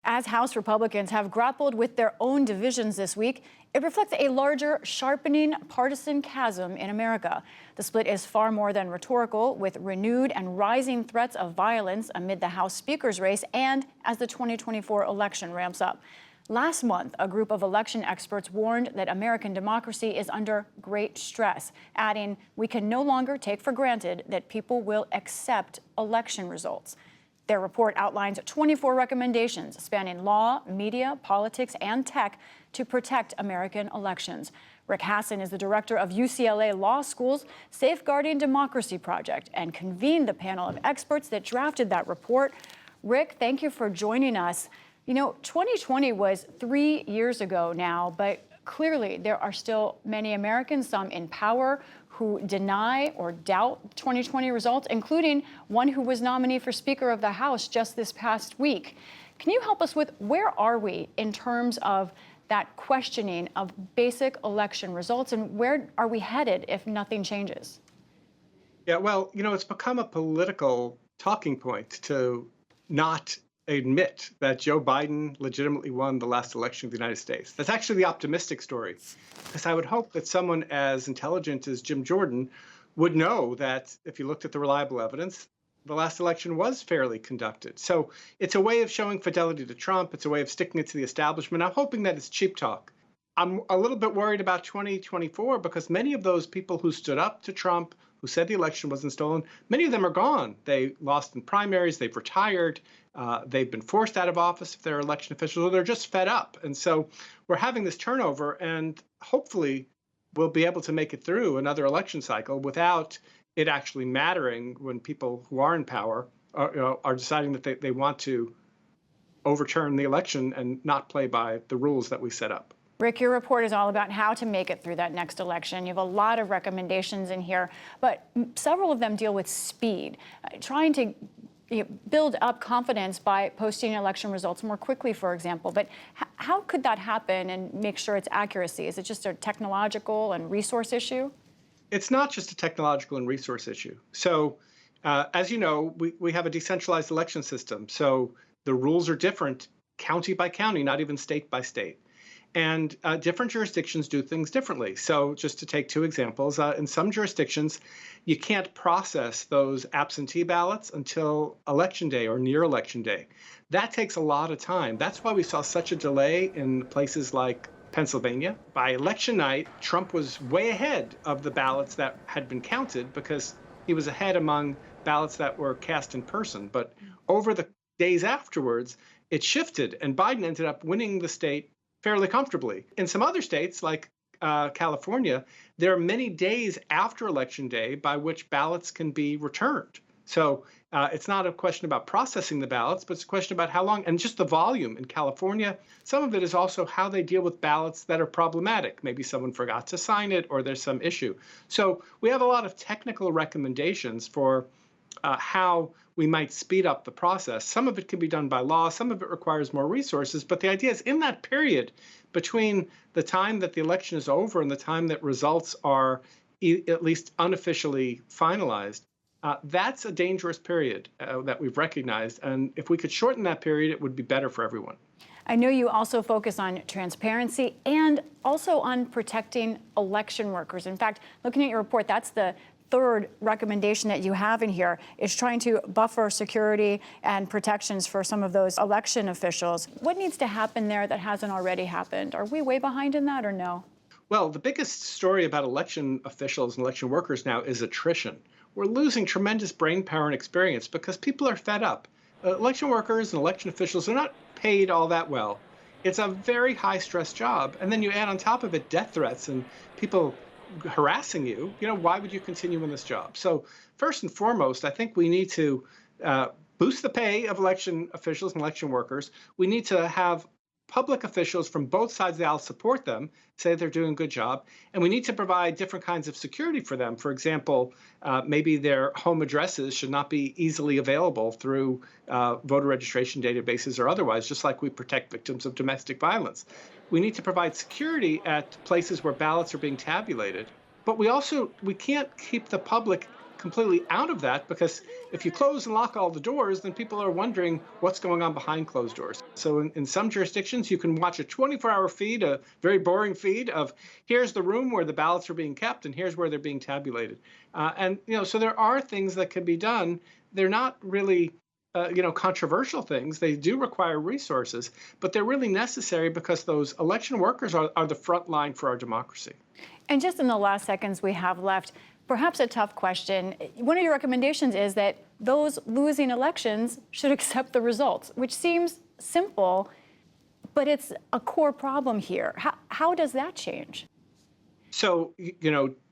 As House Republicans have grappled with their own divisions this week, it reflects a larger, sharpening partisan chasm in America. The split is far more than rhetorical, with renewed and rising threats of violence amid the House Speaker's race and as the 2024 election ramps up. Last month, a group of election experts warned that American democracy is under great stress, adding, "We can no longer take for granted that people will accept election results." Their report outlines 24 recommendations spanning law, media, politics, and tech to protect American elections. Rick Hasen is the director of UCLA Law School's Safeguarding Democracy Project and convened the panel of experts that drafted that report. Rick, thank you for joining us. You know, 2020 was 3 years ago now, but clearly there are still many Americans, some in power, who deny or doubt 2020 results, including one who was nominee for Speaker of the House just this past week. Can you help us with where are we in terms of that questioning of basic election results, and where are we headed if nothing changes? Yeah, well, it's become a political talking point to not admit that Joe Biden legitimately won the last election of the United States. That's actually the optimistic story, because I would hope that someone as intelligent as Jim Jordan would know that if you looked at the reliable evidence, the last election was fairly conducted. So it's a way of showing fidelity to Trump. It's a way of sticking it to the establishment. I'm hoping that it's cheap talk. I'm a little bit worried about 2024 because many of those people who stood up to Trump, who said the election wasn't stolen, many of them are gone. They lost in primaries, they've retired, they've been forced out of office if they're election officials, or they're just fed up. And so we're having this turnover, and hopefully we'll be able to make it through another election cycle without it actually mattering when people who are in power are deciding that they want to overturn the election and not play by the rules that we set up. Rick, your report is all about how to make it through that next election. You have a lot of recommendations in here, but several of them deal with speed, trying to build up confidence by posting election results more quickly, for example. But how could that happen and make sure it's accuracy? Is it just a technological and resource issue? It's not just a technological and resource issue. So, as you know, we have a decentralized election system. So the rules are different county by county, not even state by state. And different jurisdictions do things differently. So just to take two examples, in some jurisdictions, you can't process those absentee ballots until Election Day or near Election Day. That takes a lot of time. That's why we saw such a delay in places like Pennsylvania. By election night, Trump was way ahead of the ballots that had been counted because he was ahead among ballots that were cast in person. But over the days afterwards, it shifted, and Biden ended up winning the state fairly comfortably. In some other states, like California, there are many days after Election Day by which ballots can be returned. So it's not a question about processing the ballots, but it's a question about how long and just the volume. In California, some of it is also how they deal with ballots that are problematic. Maybe someone forgot to sign it or there's some issue. So we have a lot of technical recommendations for how we might speed up the process. Some of it can be done by law, some of it requires more resources, but the idea is in that period between the time that the election is over and the time that results are at least unofficially finalized, that's a dangerous period that we've recognized. And if we could shorten that period, it would be better for everyone. I know you also focus on transparency and also on protecting election workers. In fact, looking at your report, that's the third recommendation that you have in here, is trying to buffer security and protections for some of those election officials. What needs to happen there that hasn't already happened? Are we way behind in that or no? Well, the biggest story about election officials and election workers now is attrition. We're losing tremendous brain power and experience because people are fed up. Election workers and election officials are not paid all that well. It's a very high stress job. And then you add on top of it death threats and people harassing you. Why would you continue in this job? So first and foremost, I think we need to boost the pay of election officials and election workers. We need to have public officials from both sides of the aisle support them, say they're doing a good job, and we need to provide different kinds of security for them. For example, maybe their home addresses should not be easily available through voter registration databases or otherwise, just like we protect victims of domestic violence. We need to provide security at places where ballots are being tabulated, but we can't keep the public completely out of that, because if you close and lock all the doors, then people are wondering what's going on behind closed doors. So in some jurisdictions, you can watch a 24-hour feed, a very boring feed of here's the room where the ballots are being kept and here's where they're being tabulated. So there are things that can be done. They're not really controversial things. They do require resources, but they're really necessary because those election workers are the front line for our democracy. And just in the last seconds we have left, perhaps a tough question. One of your recommendations is that those losing elections should accept the results, which seems simple, but it's a core problem here. How does that change? So,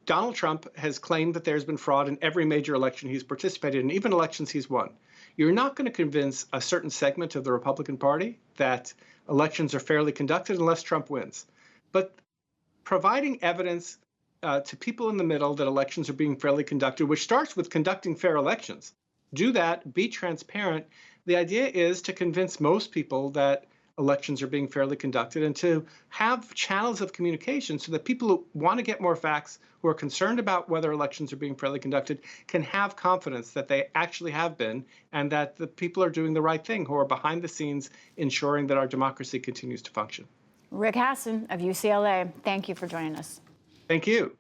Donald Trump has claimed that there's been fraud in every major election he's participated in, even elections he's won. You're not going to convince a certain segment of the Republican Party that elections are fairly conducted unless Trump wins. But providing evidence to people in the middle that elections are being fairly conducted, which starts with conducting fair elections. Do that, be transparent. The idea is to convince most people that elections are being fairly conducted and to have channels of communication so that people who want to get more facts, who are concerned about whether elections are being fairly conducted, can have confidence that they actually have been and that the people are doing the right thing, who are behind the scenes ensuring that our democracy continues to function. Rick Hasen of UCLA, thank you for joining us. Thank you.